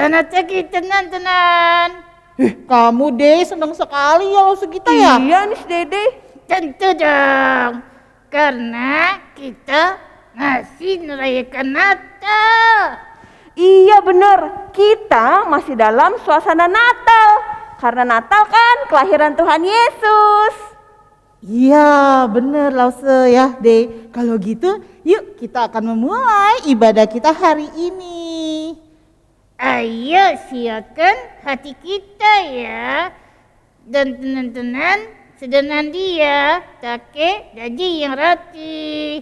Tanataki tenan-tenan. Kamu deh senang sekali ya langsung kita ya? Iya nih Dede. Tentu dong. Karena kita masih merayakan Natal. Iya bener, kita masih dalam suasana Natal. Karena Natal kan kelahiran Tuhan Yesus. Iya bener Lause ya deh. Kalau gitu yuk kita akan memulai ibadah kita hari ini. Ayo siapkan hati kita ya. Dan tenan-tenan sedang dia take daging yang roti.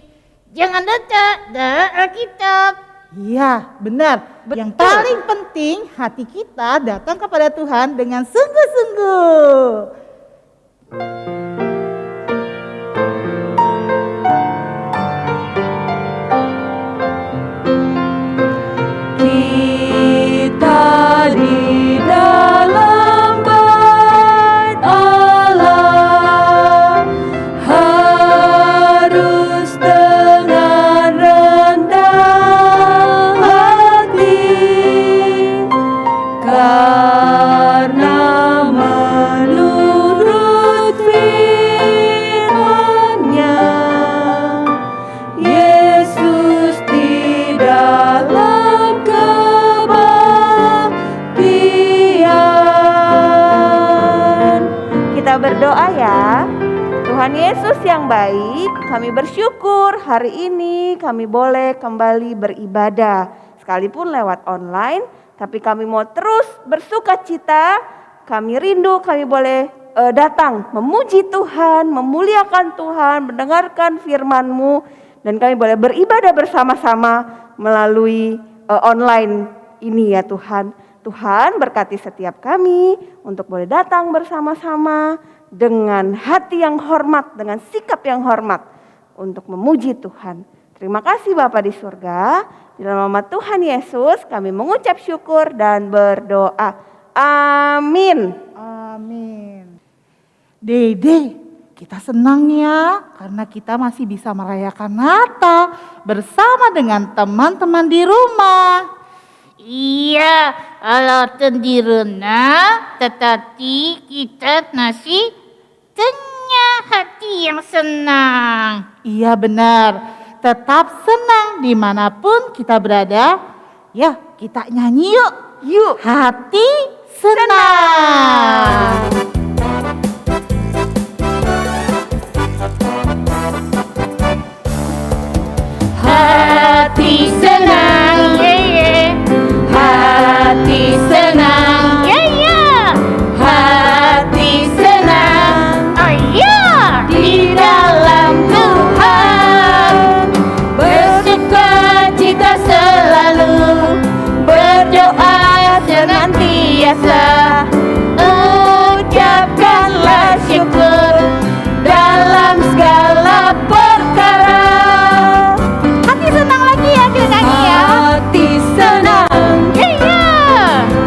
Jangan letak dalam Alkitab. Iya benar. Betul. Yang paling penting hati kita datang kepada Tuhan dengan sungguh-sungguh. Kita di dalam bait Allah harus dengan rendah hati, karena menurut firman-Nya Yesus di dalam kebaktian. Kita berdoa ya. Tuhan Yesus yang baik, kami bersyukur hari ini kami boleh kembali beribadah. Sekalipun lewat online, tapi kami mau terus bersuka cita. Kami rindu kami boleh datang memuji Tuhan, memuliakan Tuhan, mendengarkan firman-Mu. Dan kami boleh beribadah bersama-sama melalui online ini ya Tuhan. Tuhan berkati setiap kami untuk boleh datang bersama-sama dengan hati yang hormat, dengan sikap yang hormat untuk memuji Tuhan. Terima kasih Bapa di surga. Di dalam nama Tuhan Yesus kami mengucap syukur dan berdoa. Amin. Amin. Dede, kita senang ya karena kita masih bisa merayakan Natal bersama dengan teman-teman di rumah. Iya, alasan di rumah, tetapi kita masih punya hati yang senang. Iya benar, tetap senang dimanapun kita berada. Ya kita nyanyi yuk. Yuk. Hati senang. Hati senang, hati senang, hati senang, oh ya, di dalam Tuhan. Bersuka cita selalu, berdoa senantiasa, ucapkanlah syukur dalam segala perkara. Hati senang lagi ya, kita nyanyi ya. Hati senang,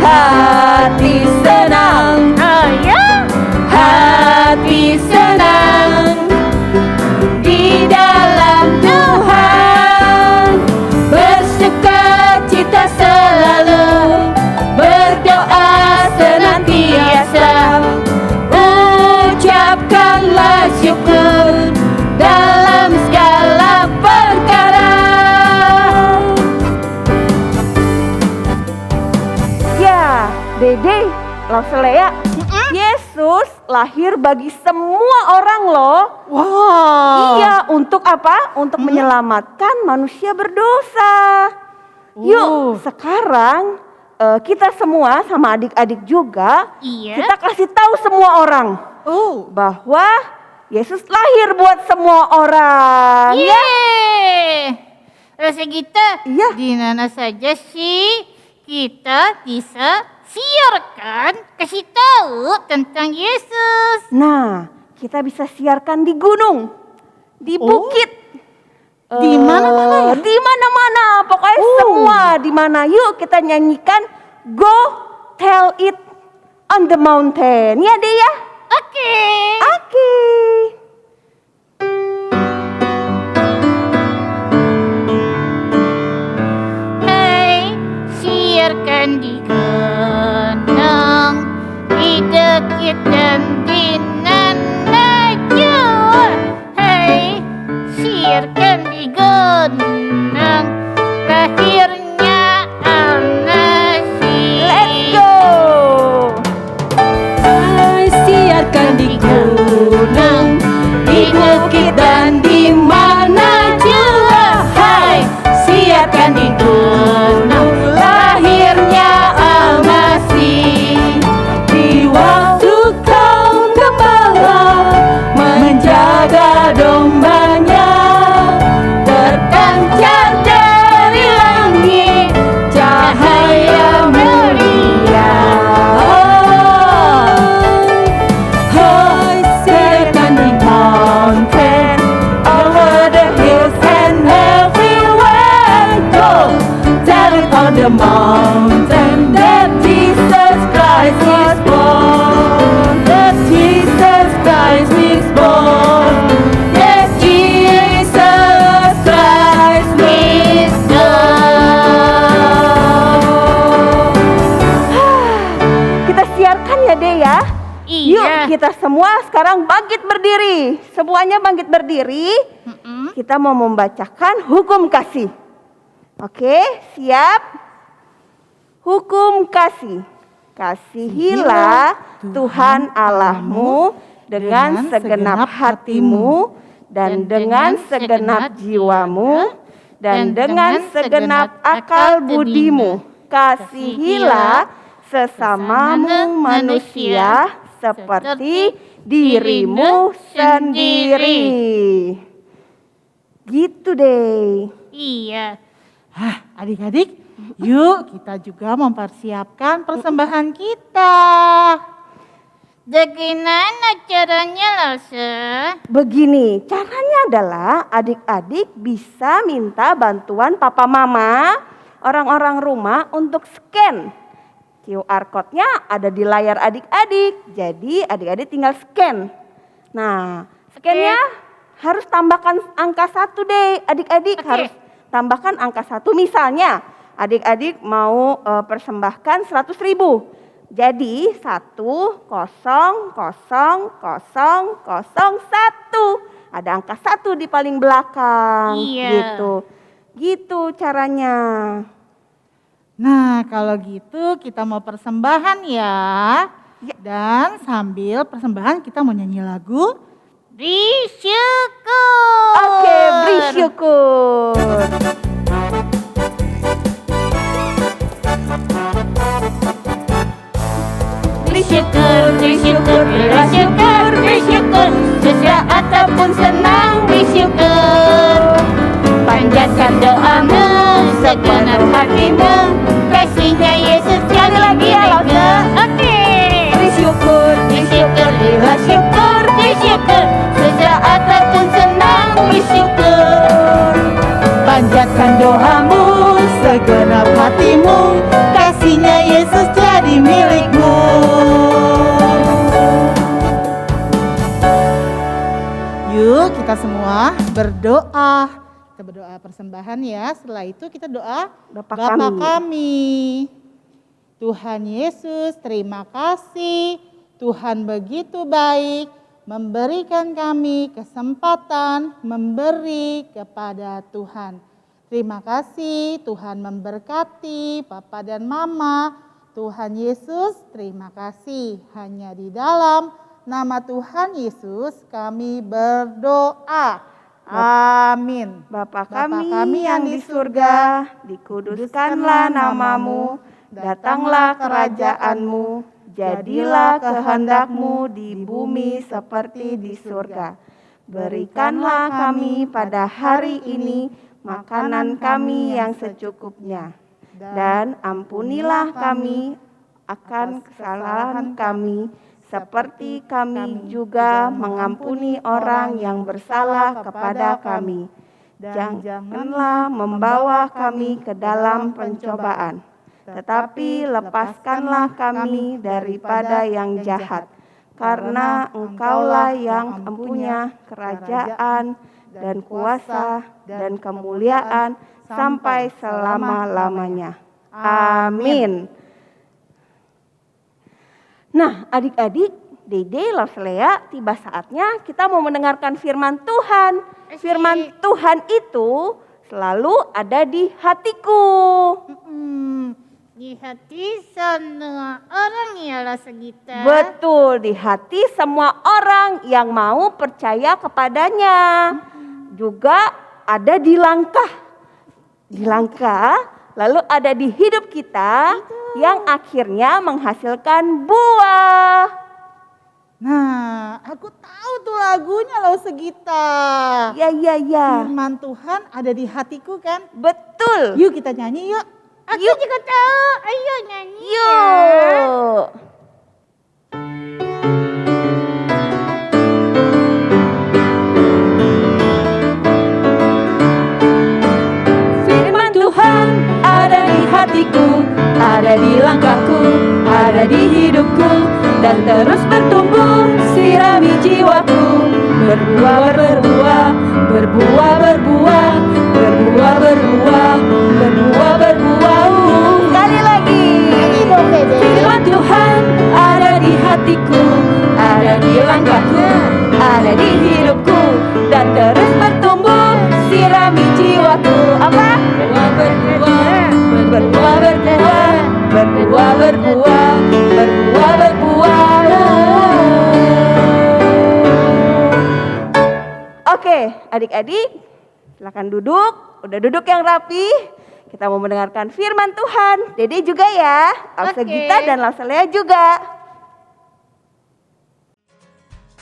hati senang, Oh ya, hati senang di dalam Tuhan. Bersuka cita selalu, berdoa senantiasa, ucapkanlah syukur dalam segala perkara. Ya, Dede, Lauselea, Yesus lahir bagi semua orang loh. Wow. Iya, untuk apa? Untuk menyelamatkan manusia berdosa. Yuk, sekarang kita semua sama adik-adik juga, Iya. kita kasih tahu semua orang bahwa Yesus lahir buat semua orang. Yeay. Rasa kita Iya. di mana saja sih kita bisa siarkan, kasih tahu tentang Yesus. Nah, kita bisa siarkan di gunung, di bukit, Di mana-mana ya? di mana-mana, pokoknya semua di mana. Yuk kita nyanyikan Go Tell It on the Mountain. Ya deh ya. Oke. Oke. Hai, siarkan di the mountain that Jesus Christ is born. That Jesus Christ is born. That Jesus Christ is born. Kita siarkan ya Dek ya. Yuk Iya. kita semua sekarang bangkit berdiri. Semuanya bangkit berdiri. Kita mau membacakan hukum kasih. Oke, siap? Hukum kasih. Kasihilah Tuhan Allahmu dengan segenap hatimu dan dengan segenap jiwamu dan dengan segenap akal budimu. Kasihilah sesamamu manusia seperti dirimu sendiri. Gitu deh. Iya. Hah, adik-adik, yuk kita juga mempersiapkan persembahan kita. Bagaimana caranya, Lause? Begini, caranya adalah adik-adik bisa minta bantuan papa mama, orang-orang rumah untuk scan. QR code-nya ada di layar adik-adik, jadi adik-adik tinggal scan. Nah, scan-nya harus tambahkan angka 1 deh, adik-adik harus tambahkan angka 1. Misalnya, adik-adik mau persembahkan 100.000. Jadi 100,001. Ada angka 1 di paling belakang. Iya. Gitu caranya. Nah, kalau gitu kita mau persembahan ya. Dan sambil persembahan kita mau nyanyi lagu. Bersyukur. Oke, beri syukur. Bersyukur, bersyukur, bersyukur, bersyukur. Susah ataupun senang bersyukur. Panjatkan doamu, segenap hatimu. Kasihnya Yesus sekali lagi ya Lause. Oke. Bersyukur, Bersyukur, bersyukur, bersyukur. Susah ataupun senang bersyukur. Panjatkan doamu, segenap hatimu. Kasihnya Yesus jadi milikmu. Yuk kita semua berdoa. Kita berdoa persembahan ya. Setelah itu kita doa Bapa kami. Tuhan Yesus, terima kasih. Tuhan begitu baik memberikan kami kesempatan memberi kepada Tuhan. Terima kasih Tuhan memberkati Papa dan Mama. Tuhan Yesus, terima kasih. Hanya di dalam nama Tuhan Yesus kami berdoa. Amin. Bapa kami yang di surga, dikuduskanlah namamu, datanglah kerajaanmu, jadilah kehendakmu di bumi seperti di surga. Berikanlah kami pada hari ini makanan kami yang secukupnya, dan ampunilah kami akan kesalahan kami, seperti kami juga mengampuni orang yang bersalah kepada kami. Janganlah membawa kami ke dalam pencobaan, tetapi lepaskanlah kami daripada yang jahat. Karena Engkaulah yang mempunyai kerajaan dan kuasa dan kemuliaan sampai selama-lamanya. Amin. Nah, adik-adik, Dede, Lauslea, tiba saatnya kita mau mendengarkan firman Tuhan. Firman Tuhan itu selalu ada di hatiku. Di hati semua orang ialah segita. Betul, di hati semua orang yang mau percaya kepadanya. Juga ada di langkah. Di langkah, lalu ada di hidup kita yang akhirnya menghasilkan buah. Nah, aku tahu tuh lagunya loh Segita. Ya. Firman Tuhan ada di hatiku kan? Betul. Yuk kita nyanyi yuk. Aku juga tahu. Ayo nyanyi. Yuk. Firman Tuhan ada di hatiku. terus bertumbuh, sirami jiwaku. Berbuah, berbuah, berbuah, berbuah, berbuah, berbuah, berbuah, berbuah. Sekali lagi. Nyanyi dong Dede. Firman Tuhan ada di hatiku, ada di langkahku, ada di hidupku, dan terus bertumbuh, sirami jiwaku. Apa? Berbuah, berbuah, berbuah, berbuah, berbuah, berbuah, berbuah, berbuah. Oke, adik-adik, silakan duduk. Udah duduk yang rapi. Kita mau mendengarkan firman Tuhan. Dede juga ya, Elsa Oke. Gita dan Elsa Lea juga.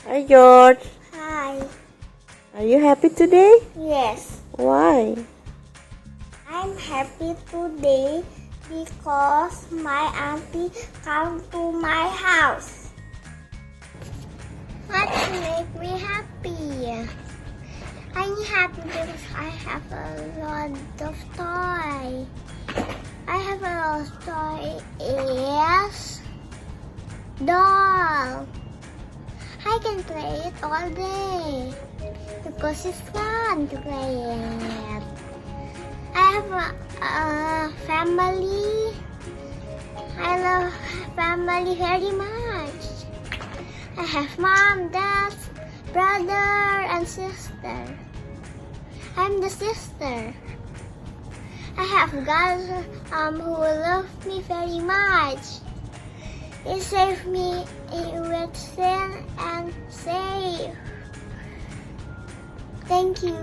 Hi George, Hi. are you happy today? Yes, Why? I'm happy today because my auntie come to my house. What make me happy? I'm happy because I have a lot of toy. I have a lot of toy is doll. I can play it all day because it's fun to play it. I have a family. I love family very much. I have mom, dad, brother, and sister. I'm the sister. I have God who love me very much. He saved me with sin and save. Thank you.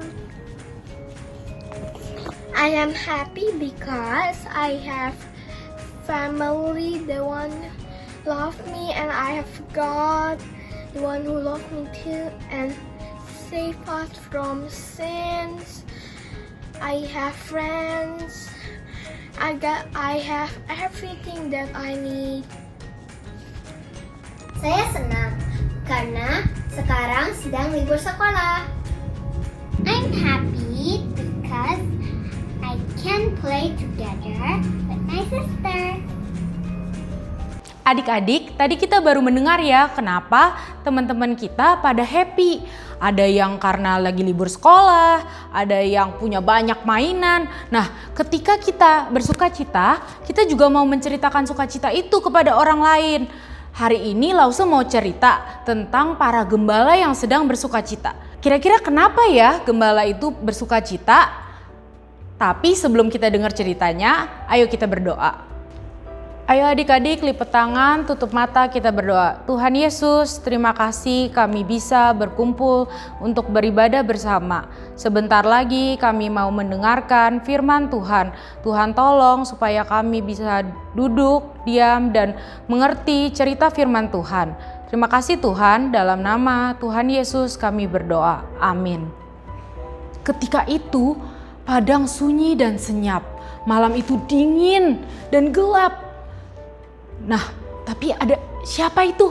I am happy because I have family, the one love me, and I have God, the one who love me too, and save us from sins. I have friends. I have everything that I need. Saya senang karena sekarang sedang libur sekolah. I'm happy because I can play together with my sister. Adik-adik, tadi kita baru mendengar ya kenapa teman-teman kita pada happy. Ada yang karena lagi libur sekolah, ada yang punya banyak mainan. Nah, ketika kita bersuka cita, kita juga mau menceritakan sukacita itu kepada orang lain. Hari ini Lause mau cerita tentang para gembala yang sedang bersuka cita. Kira-kira kenapa ya gembala itu bersuka cita? Tapi sebelum kita dengar ceritanya, ayo kita berdoa. Ayo adik-adik lipat tangan, tutup mata, kita berdoa. Tuhan Yesus, terima kasih kami bisa berkumpul untuk beribadah bersama. Sebentar lagi kami mau mendengarkan firman Tuhan. Tuhan tolong supaya kami bisa duduk, diam, dan mengerti cerita firman Tuhan. Terima kasih Tuhan, dalam nama Tuhan Yesus kami berdoa. Amin. Ketika itu, padang sunyi dan senyap. Malam itu dingin dan gelap. Nah, tapi ada siapa itu?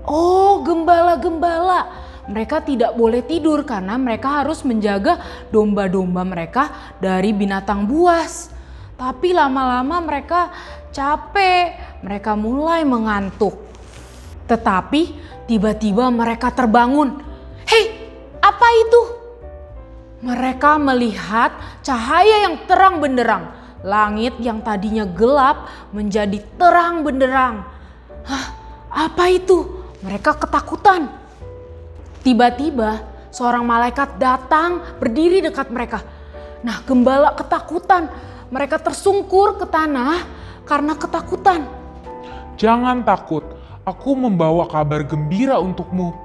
Oh, gembala-gembala. Mereka tidak boleh tidur karena mereka harus menjaga domba-domba mereka dari binatang buas. Tapi lama-lama mereka capek, mereka mulai mengantuk. Tetapi tiba-tiba mereka terbangun. Hei, apa itu? Mereka melihat cahaya yang terang benderang. Langit yang tadinya gelap menjadi terang benderang. Hah, apa itu? Mereka ketakutan. Tiba-tiba seorang malaikat datang berdiri dekat mereka. Nah, gembala ketakutan. Mereka tersungkur ke tanah karena ketakutan. Jangan takut, aku membawa kabar gembira untukmu.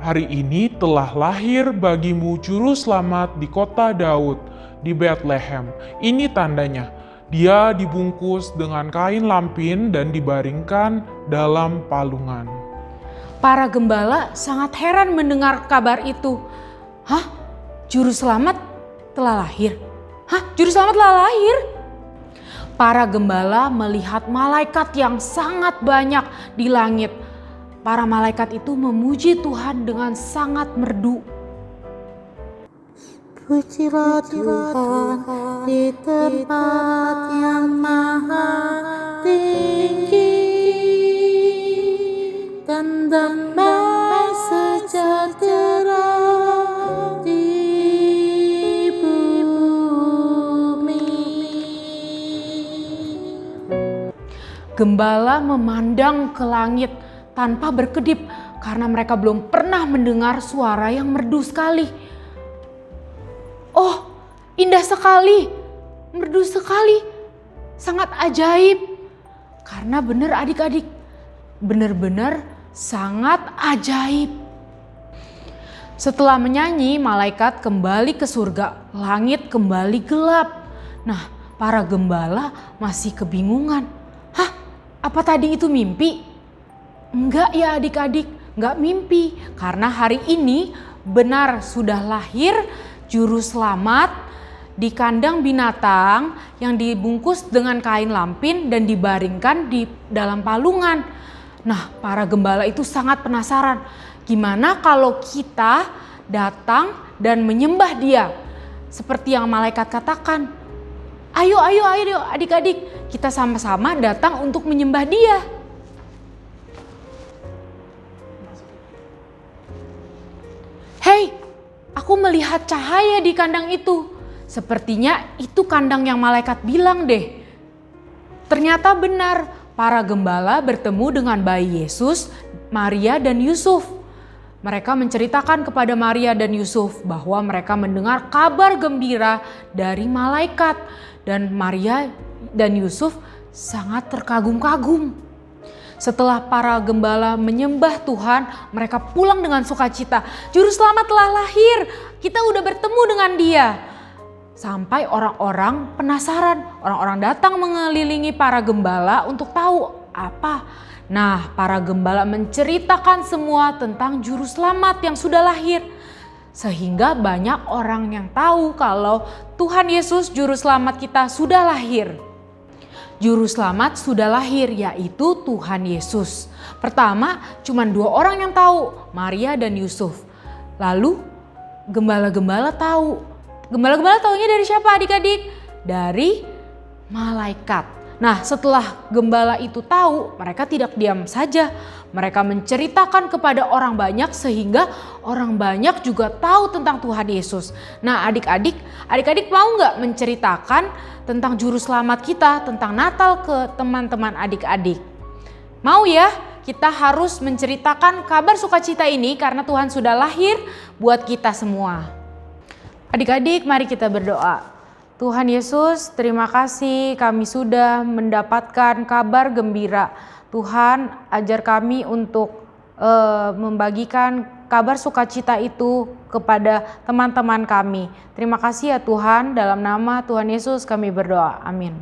Hari ini telah lahir bagimu juru selamat di kota Daud, di Bethlehem. Ini tandanya, dia dibungkus dengan kain lampin dan dibaringkan dalam palungan. Para gembala sangat heran mendengar kabar itu. Hah? Juru selamat telah lahir? Hah? Juru selamat telah lahir? Para gembala melihat malaikat yang sangat banyak di langit. Para malaikat itu memuji Tuhan dengan sangat merdu. Pujilah Tuhan di tempat yang maha tinggi. damai sejahtera di bumi. Gembala memandang ke langit tanpa berkedip karena mereka belum pernah mendengar suara yang merdu sekali. Oh, indah sekali, merdu sekali, sangat ajaib. Karena benar adik-adik, benar-benar sangat ajaib. Setelah menyanyi, malaikat kembali ke surga, langit kembali gelap. Nah, para gembala masih kebingungan. Hah, apa tadi itu mimpi? Enggak ya adik-adik, enggak mimpi. Karena hari ini benar sudah lahir juru selamat di kandang binatang yang dibungkus dengan kain lampin dan dibaringkan di dalam palungan. Nah, para gembala itu sangat penasaran. Gimana kalau kita datang dan menyembah dia? Seperti yang malaikat katakan. Ayo adik-adik, kita sama-sama datang untuk menyembah dia. Hei, aku melihat cahaya di kandang itu. Sepertinya itu kandang yang malaikat bilang deh. Ternyata benar, para gembala bertemu dengan bayi Yesus, Maria dan Yusuf. Mereka menceritakan kepada Maria dan Yusuf bahwa mereka mendengar kabar gembira dari malaikat. Dan Maria dan Yusuf sangat terkagum-kagum. Setelah para gembala menyembah Tuhan, mereka pulang dengan sukacita. Juru selamat telah lahir, kita udah bertemu dengan dia. Sampai orang-orang penasaran, orang-orang datang mengelilingi para gembala untuk tahu apa. Nah, para gembala menceritakan semua tentang juru selamat yang sudah lahir. Sehingga banyak orang yang tahu kalau Tuhan Yesus juru selamat kita sudah lahir. Juru selamat sudah lahir, yaitu Tuhan Yesus. Pertama, cuma 2 orang yang tahu, Maria dan Yusuf. Lalu gembala-gembala tahu. Gembala-gembala taunya dari siapa adik-adik? Dari malaikat. Nah, setelah gembala itu tahu, mereka tidak diam saja. Mereka menceritakan kepada orang banyak sehingga orang banyak juga tahu tentang Tuhan Yesus. Nah, adik-adik mau nggak menceritakan tentang juru selamat kita, tentang Natal ke teman-teman adik-adik? Mau ya? Kita harus menceritakan kabar sukacita ini karena Tuhan sudah lahir buat kita semua. Adik-adik, mari kita berdoa. Tuhan Yesus, terima kasih kami sudah mendapatkan kabar gembira. Tuhan, ajar kami untuk membagikan kabar sukacita itu kepada teman-teman kami. Terima kasih ya Tuhan, dalam nama Tuhan Yesus kami berdoa. Amin.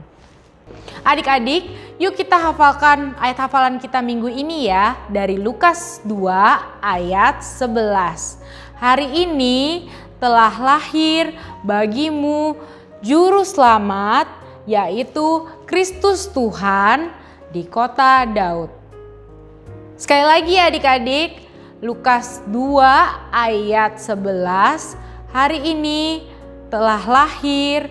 Adik-adik, yuk kita hafalkan ayat hafalan kita minggu ini ya, dari Lukas 2 ayat 11. Hari ini telah lahir bagimu juru selamat, yaitu Kristus Tuhan di kota Daud. Sekali lagi ya adik-adik, Lukas 2 ayat 11. Hari ini telah lahir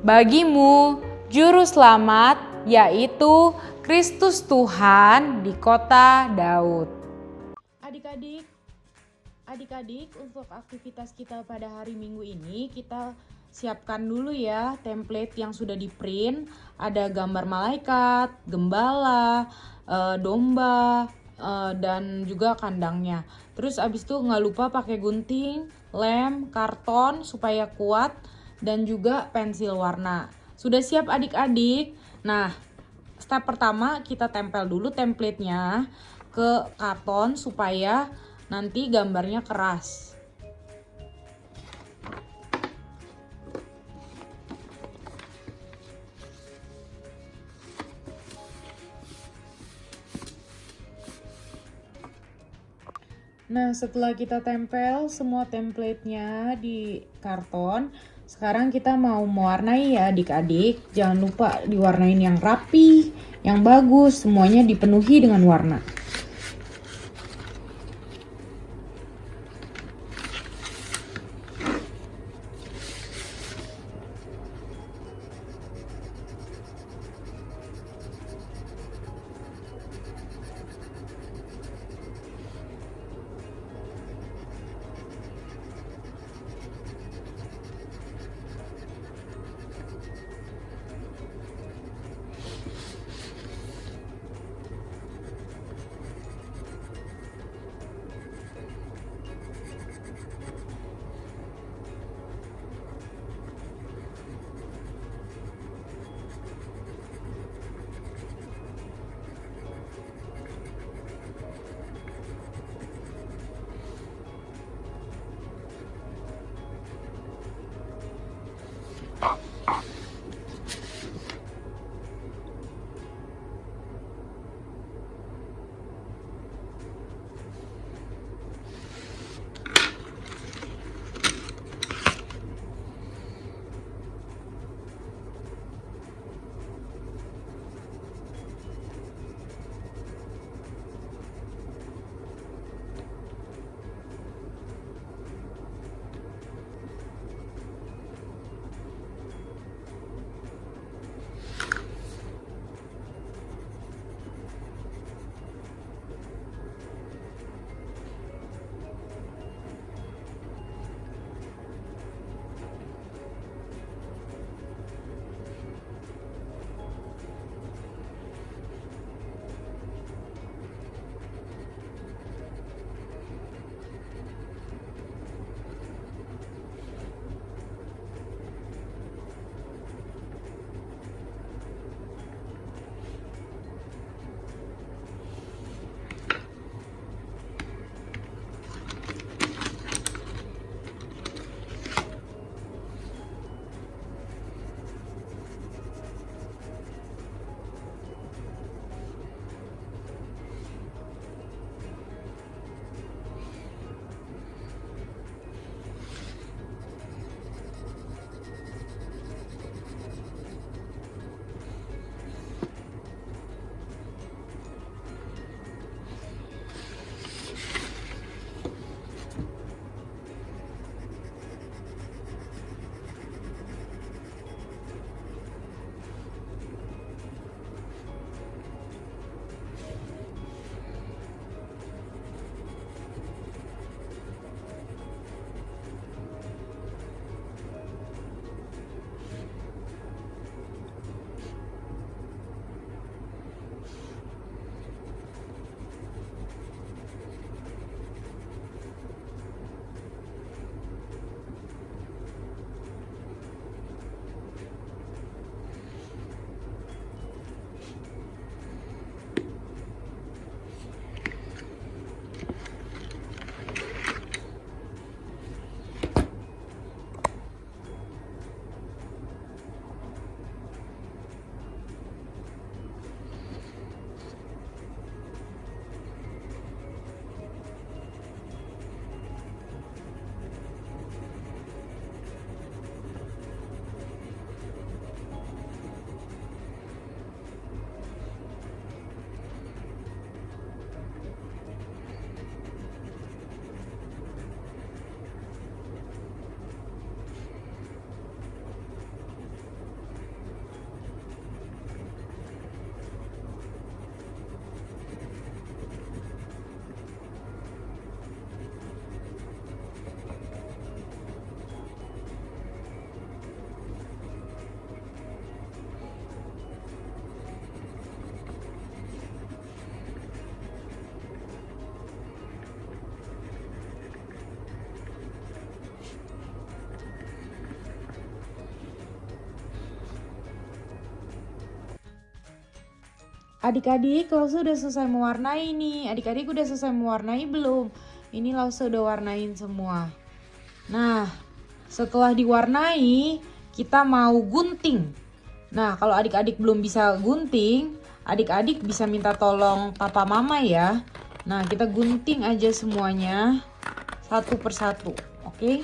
bagimu juru selamat, yaitu Kristus Tuhan di kota Daud. Adik-adik, untuk aktivitas kita pada hari Minggu ini kita siapkan dulu ya template yang sudah di print. Ada gambar malaikat, gembala, domba, dan juga kandangnya. Terus abis itu nggak lupa pakai gunting, lem, karton supaya kuat, dan juga pensil warna. Sudah siap adik-adik? Nah, step pertama kita tempel dulu templatenya ke karton supaya nanti gambarnya keras. Nah, setelah kita tempel semua templatenya di karton, sekarang kita mau mewarnai ya adik-adik. Jangan lupa diwarnain yang rapi, yang bagus, semuanya dipenuhi dengan warna. Adik-adik, Lause udah selesai mewarnai nih. Adik-adik udah selesai mewarnai belum? Ini Lause udah warnain semua. Nah, setelah diwarnai, kita mau gunting. Nah, kalau adik-adik belum bisa gunting, adik-adik bisa minta tolong papa mama ya. Nah, kita gunting aja semuanya satu persatu, oke?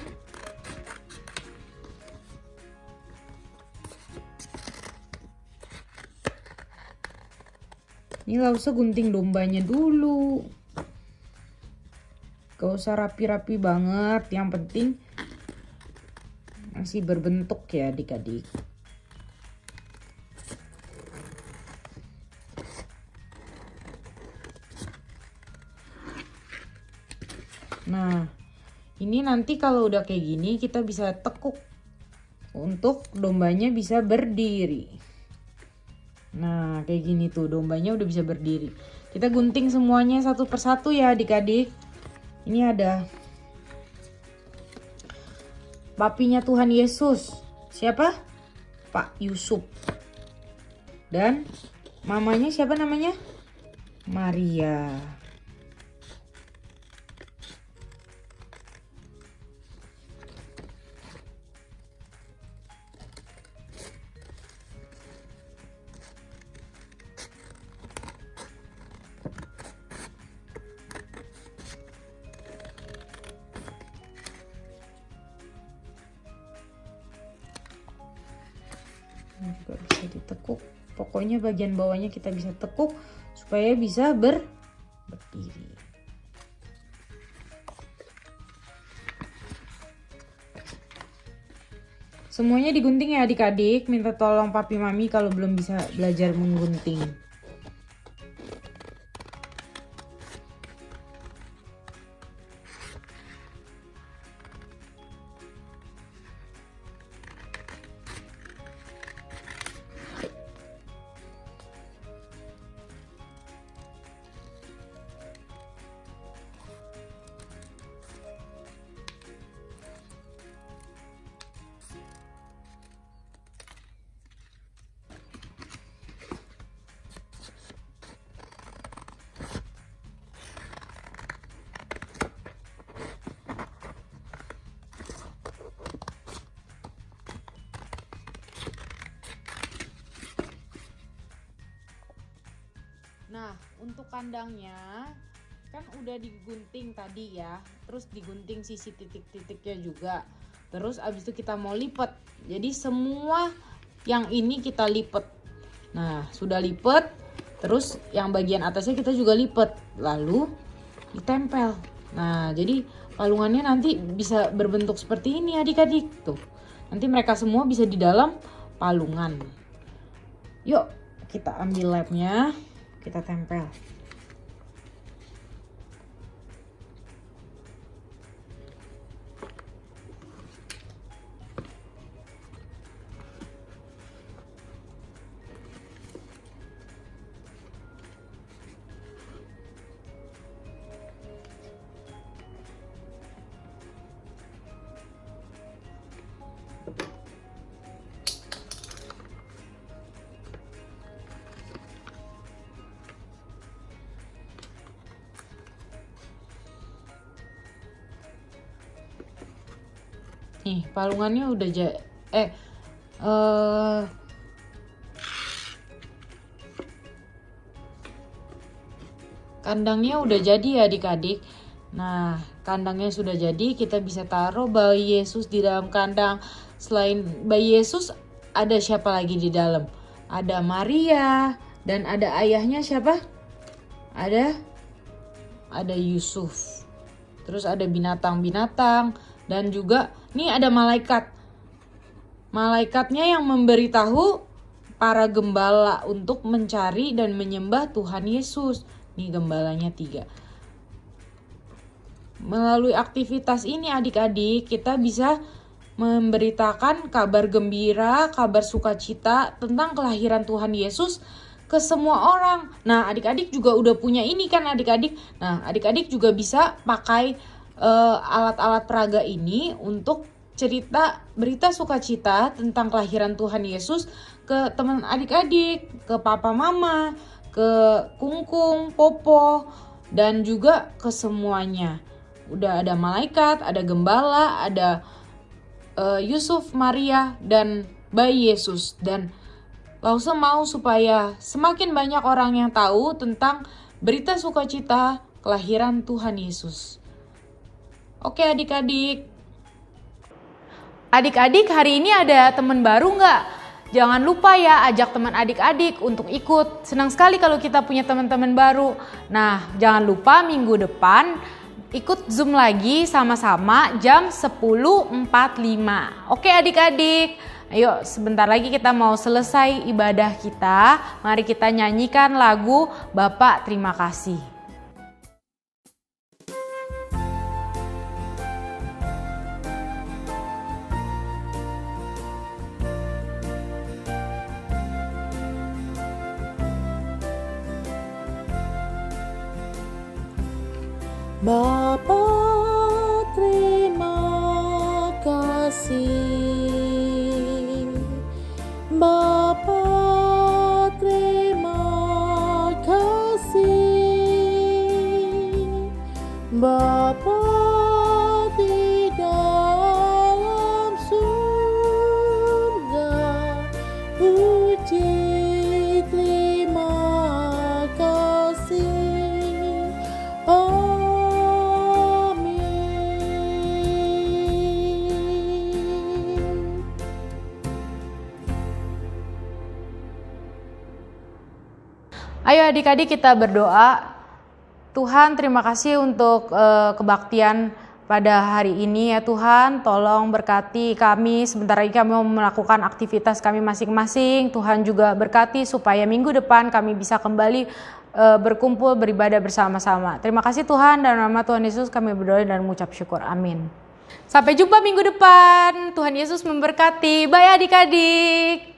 Ini Lause gunting dombanya dulu. Gak usah rapi-rapi banget, yang penting masih berbentuk ya adik-adik. Nah, ini nanti kalau udah kayak gini kita bisa tekuk untuk dombanya bisa berdiri. Nah, kayak gini tuh dombanya udah bisa berdiri. Kita gunting semuanya satu persatu ya adik-adik. Ini ada papinya Tuhan Yesus. Siapa? Pak Yusuf. Dan mamanya siapa namanya? Maria. juga bisa ditekuk. Pokoknya bagian bawahnya kita bisa tekuk supaya bisa berdiri. Semuanya digunting ya adik-adik. Minta tolong papi mami kalau belum bisa belajar menggunting. Nah, untuk kandangnya kan udah digunting tadi ya, terus digunting sisi titik-titiknya juga. Terus abis itu kita mau lipat. Jadi semua yang ini kita lipat. Nah, sudah lipat, terus yang bagian atasnya kita juga lipat. Lalu ditempel. Nah, jadi palungannya nanti bisa berbentuk seperti ini adik-adik. Tuh, nanti mereka semua bisa di dalam palungan. Yuk, kita ambil lemnya. Kita tempel. Nih, palungannya udah kandangnya udah jadi ya adik-adik. Nah, kandangnya sudah jadi, kita bisa taruh bayi Yesus di dalam kandang. Selain bayi Yesus, ada siapa lagi di dalam? Ada Maria dan ada ayahnya siapa? Ada Yusuf. Terus ada binatang-binatang dan juga nih ada malaikat. Malaikatnya yang memberitahu para gembala untuk mencari dan menyembah Tuhan Yesus. Nih gembalanya 3. Melalui aktivitas ini adik-adik kita bisa memberitakan kabar gembira, kabar sukacita tentang kelahiran Tuhan Yesus ke semua orang. Nah, adik-adik juga udah punya ini kan adik-adik. Nah, adik-adik juga bisa pakai alat-alat peraga ini untuk cerita berita sukacita tentang kelahiran Tuhan Yesus ke teman adik-adik, ke papa mama, ke kungkung, popo, dan juga ke semuanya. Udah ada malaikat, ada gembala, ada Yusuf, Maria, dan bayi Yesus. Dan Lause mau supaya semakin banyak orang yang tahu tentang berita sukacita kelahiran Tuhan Yesus. Oke adik-adik. Adik-adik hari ini ada teman baru nggak? Jangan lupa ya ajak teman adik-adik untuk ikut. Senang sekali kalau kita punya teman-teman baru. Nah, jangan lupa minggu depan ikut Zoom lagi sama-sama jam 10.45. Oke adik-adik. Ayo sebentar lagi kita mau selesai ibadah kita. Mari kita nyanyikan lagu Bapak Terima Kasih. Bapa terima kasih, Bapa terima kasih, Bapa di dalam surga, puji terima kasih. Ayo adik-adik kita berdoa. Tuhan, terima kasih untuk kebaktian pada hari ini ya Tuhan. Tolong berkati kami, sebentar lagi kami mau melakukan aktivitas kami masing-masing. Tuhan juga berkati supaya minggu depan kami bisa kembali berkumpul beribadah bersama-sama. Terima kasih Tuhan, dalam nama Tuhan Yesus kami berdoa dan mengucap syukur. Amin. Sampai jumpa minggu depan. Tuhan Yesus memberkati. Bye adik-adik.